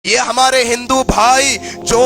ये हमारे हिंदू भाई जो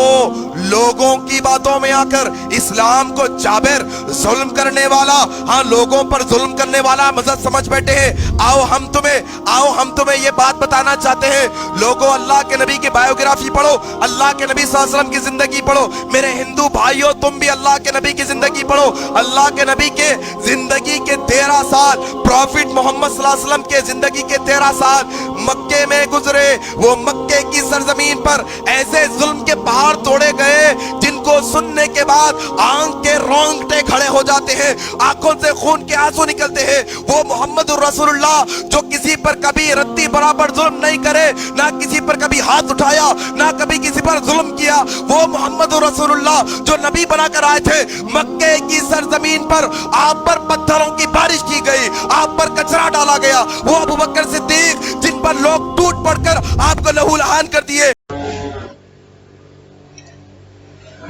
लोगों की बातों में आकर इस्लाम को जाबिर जुल्म करने वाला, हाँ लोगों पर जुल्म करने वाला मजहब समझ बैठे हैं। आओ हम तुम्हें ये बात बताना चाहते हैं। लोगों, अल्लाह के नबी की बायोग्राफी पढ़ो, अल्लाह के नबी सल्लल्लाहु अलैहि वसल्लम की जिंदगी पढ़ो। मेरे हिंदू भाइयों, तुम भी अल्लाह के नबी की जिंदगी पढ़ो। अल्लाह के नबी के जिंदगी के 13 साल, प्रॉफिट मोहम्मद सल्लल्लाहु अलैहि वसल्लम के जिंदगी के 13 साल मक्के में गुजरे। वो मक्के की जमीन पर ऐसे जुल्म के पहाड़ तोड़े गए जिनको सुनने के बाद आंख के रोंगटे खड़े हो जाते हैं, आंखों से खून के आंसू निकलते हैं। वो मोहम्मद रसूलुल्लाह जो किसी पर कभी रत्ती बराबर जुल्म नहीं करे, ना किसी पर कभी हाथ उठाया, ना कभी किसी पर जुल्म किया, वो मोहम्मद रसूलुल्लाह जो नबी बनाकर आए थे, मक्के की सरजमीन पर आप पर पत्थरों की बारिश की गई, आप पर कचरा डाला गया। वो अबू बकर सिद्दीक जिन पर लोग टूट पड़कर आपको लहूलुहान कर दिए।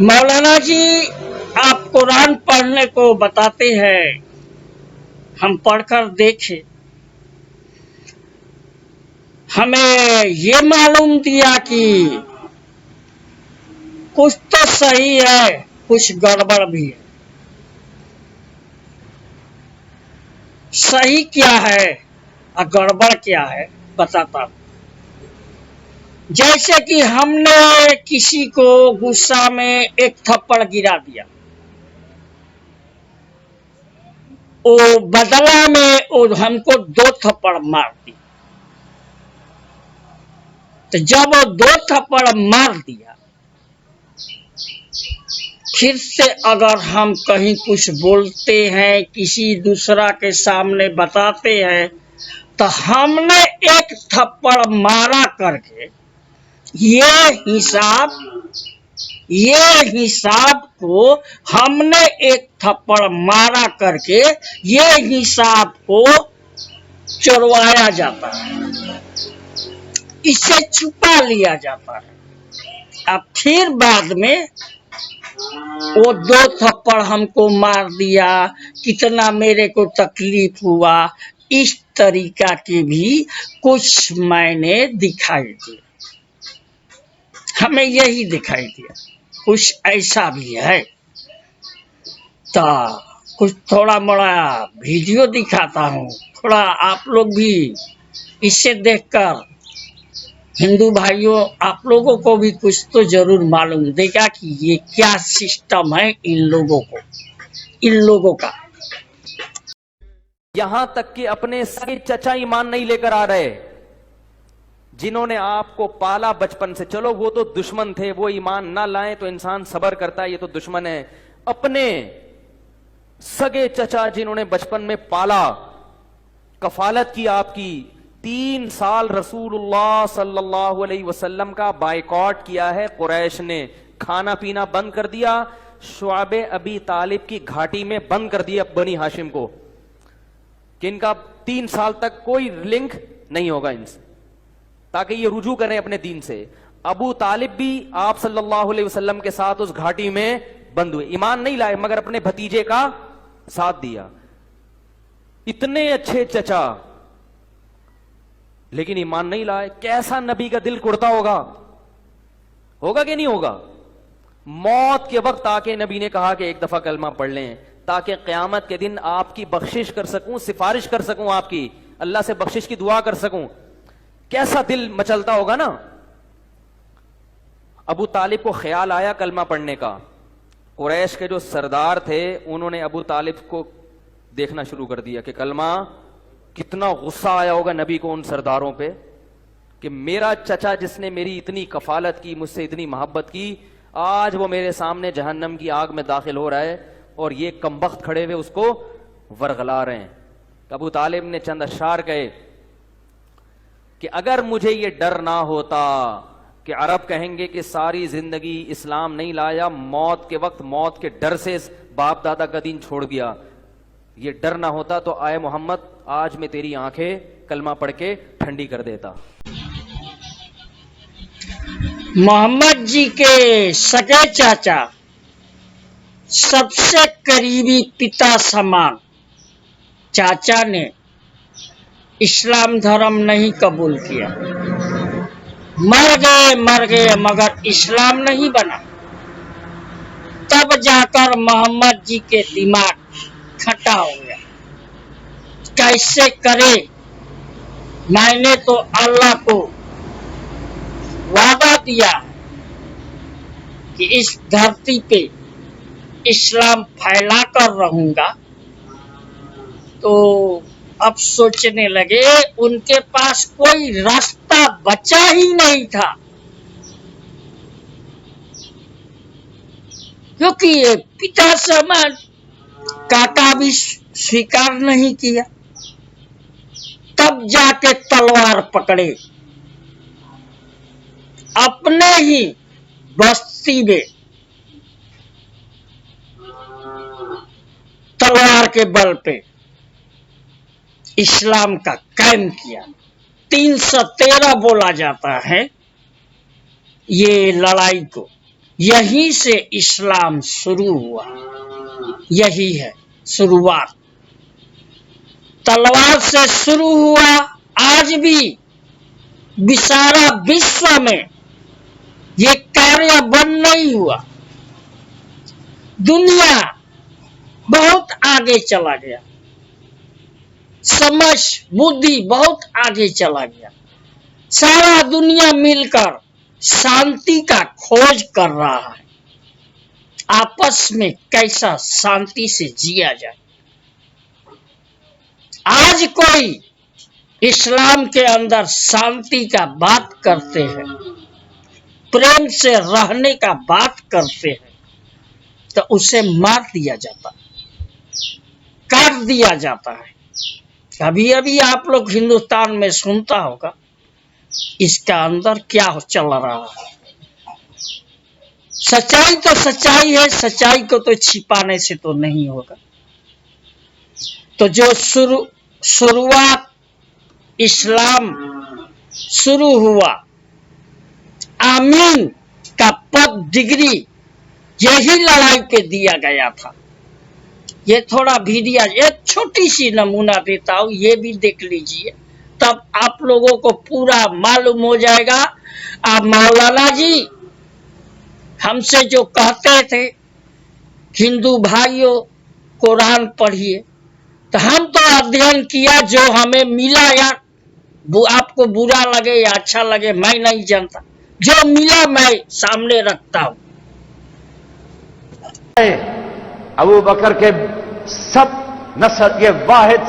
मौलाना जी, आप कुरान पढ़ने को बताते हैं, हम पढ़कर देखे, हमें ये मालूम दिया कि कुछ तो सही है, कुछ गड़बड़ भी है। सही क्या है और गड़बड़ क्या है बताता हूं। जैसे कि हमने किसी को गुस्सा में एक थप्पड़ गिरा दिया, वो बदला में वो हमको 2 थप्पड़ मार दी। तो जब वो 2 थप्पड़ मार दिया, फिर से अगर हम कहीं कुछ बोलते हैं, किसी दूसरा के सामने बताते हैं, तो हमने एक थप्पड़ मारा करके ये हिसाब को हमने एक थप्पड़ मारा करके ये हिसाब को चुरवाया जाता है, इसे छुपा लिया जाता है। अब फिर बाद में वो 2 थप्पड़ हमको मार दिया, कितना मेरे को तकलीफ हुआ, इस तरीका के भी कुछ मैंने दिखाई दिया, हमें यही दिखाई दिया। कुछ ऐसा भी है तो कुछ थोड़ा मोड़ा वीडियो दिखाता हूँ, थोड़ा आप लोग भी इसे देखकर, हिंदू भाइयों, आप लोगों को भी कुछ तो जरूर मालूम देगा कि ये क्या सिस्टम है इन लोगों का। यहां तक कि अपने सगे चचा ईमान नहीं लेकर आ रहे, जिन्होंने आपको पाला बचपन से। चलो वो तो दुश्मन थे, वो ईमान ना लाए तो इंसान सबर करता है, ये तो दुश्मन है। अपने सगे चचा जिन्होंने बचपन में पाला, कफालत की आपकी, 3 साल रसूलुल्लाह सल्लल्लाहु अलैहि वसल्लम का बायकॉट किया है कुरैश ने, खाना पीना बंद कर दिया, शुआबे अबी तालिब की घाटी में बंद कर दिया बनी हाशिम को, कि इनका 3 साल तक कोई लिंक नहीं होगा इनसे, ताकि ये रुजू करें अपने दीन से। अबू तालिब भी आप सल्लल्लाहु अलैहि वसल्लम के साथ उस घाटी में बंद हुए, ईमान नहीं लाए मगर अपने भतीजे का साथ दिया। इतने अच्छे चचा लेकिन ईमान नहीं लाए। कैसा नबी का दिल कुड़ता होगा कि नहीं होगा? मौत के वक्त आके नबी ने कहा कि एक दफा कलमा पढ़ लें, ताकि क़यामत के दिन आपकी बख्शिश कर सकूं, सिफारिश कर सकूं, आपकी अल्लाह से बख्शिश की दुआ कर सकूं। कैसा दिल मचलता होगा ना। अबू तालिब को ख्याल आया कलमा पढ़ने का। कुरैश के जो सरदार थे उन्होंने अबू तालिब को देखना शुरू कर दिया कि कलमा, कितना गुस्सा आया होगा नबी को उन सरदारों पे कि मेरा चचा जिसने मेरी इतनी कफालत की, मुझसे इतनी मोहब्बत की, आज वो मेरे सामने जहन्नम की आग में दाखिल हो रहा है और ये कमबख्त खड़े हुए उसको वरगला रहे हैं। अबू तालिब ने चंद अशार कहे कि अगर मुझे ये डर ना होता कि अरब कहेंगे कि सारी जिंदगी इस्लाम नहीं लाया, मौत के वक्त मौत के डर से बाप दादा का दीन छोड़ दिया, ये डर ना होता तो आए मोहम्मद आज मैं तेरी आंखें कलमा पढ़ के ठंडी कर देता। मोहम्मद जी के सगे चाचा, सबसे करीबी पिता समान चाचा ने इस्लाम धर्म नहीं कबूल किया। मर गए मगर इस्लाम नहीं बना। तब जाकर मोहम्मद जी के दिमाग खट्टा हो गया, कैसे करे। मैंने तो अल्लाह को वादा दिया कि इस धरती पे इस्लाम फैला कर रहूंगा। तो अब सोचने लगे उनके पास कोई रास्ता बचा ही नहीं था, क्योंकि ये पिता समान, काका भी स्वीकार नहीं किया। तब जाके तलवार पकड़े, अपने ही बस्ती में तलवार के बल पे इस्लाम का कायम किया। 313 बोला जाता है ये लड़ाई को। यहीं से इस्लाम शुरू हुआ, यही है शुरुआत। तलवार से शुरू हुआ। आज भी सारा विश्व में ये कार्य बंद नहीं हुआ। दुनिया बहुत आगे चला गया, समझ बुद्धि बहुत आगे चला गया। सारा दुनिया मिलकर शांति का खोज कर रहा है, आपस में कैसा शांति से जिया जाए। आज कोई इस्लाम के अंदर शांति का बात करते हैं, प्रेम से रहने का बात करते हैं, तो उसे मार दिया जाता है, काट दिया जाता है। अभी अभी आप लोग हिंदुस्तान में सुनता होगा इसका अंदर क्या चल रहा है। सच्चाई तो सच्चाई है, सच्चाई को तो छिपाने से तो नहीं होगा। तो जो शुरुआत इस्लाम शुरू हुआ, आमीन का पद डिग्री यही लड़ाई पे दिया गया था। ये थोड़ा वीडियो, एक छोटी सी नमूना देता हूं, ये भी देख लीजिए, तब आप लोगों को पूरा मालूम हो जाएगा। आप मौलाना जी हमसे जो कहते थे हिंदू भाइयों कुरान पढ़िए, तो हम तो अध्ययन किया जो हमें मिला, या आपको बुरा लगे या अच्छा लगे मैं नहीं जानता, जो मिला मैं सामने रखता हूं। अबू बकर के सब नस्ल ये वाहिद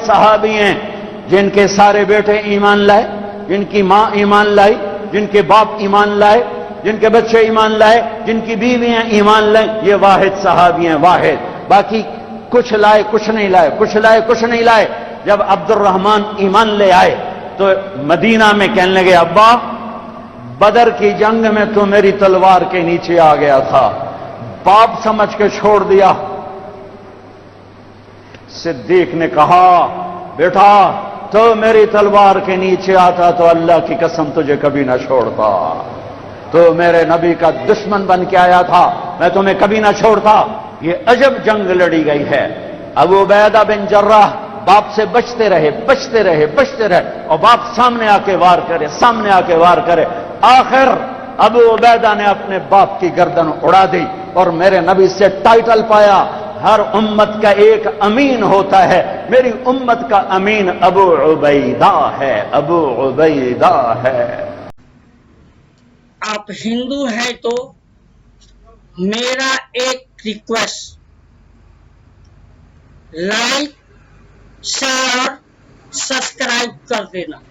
सहाबी हैं जिनके सारे बेटे ईमान लाए, जिनकी मां ईमान लाई, जिनके बाप ईमान लाए, जिनके बच्चे ईमान लाए, जिनकी बीवियां ईमान लाए। ये वाहिद सहाबी हैं, वाहिद। बाकी कुछ लाए कुछ नहीं लाए, कुछ लाए कुछ नहीं लाए। जब अब्दुर्रहमान ईमान ले आए तो मदीना में कहने लगे, अब्बा बदर की जंग में तो मेरी तलवार के नीचे आ गया था, बाप समझ के छोड़ दिया। सिद्दीक ने कहा, बेटा तो मेरी तलवार के नीचे आता तो अल्लाह की कसम तुझे कभी ना छोड़ता। तो मेरे नबी का दुश्मन बन के आया था, मैं तुम्हें कभी ना छोड़ता। ये अजब जंग लड़ी गई है। अबू उबैदा बिन जर्राह बाप से बचते रहे, और बाप सामने आके वार करे। आखिर अबू उबैदा ने अपने बाप की गर्दन उड़ा दी और मेरे नबी से टाइटल पाया। हर उम्मत का एक अमीन होता है, मेरी उम्मत का अमीन अबू उबैदा है। आप हिंदू हैं तो मेरा एक रिक्वेस्ट, लाइक शेयर सब्सक्राइब कर देना।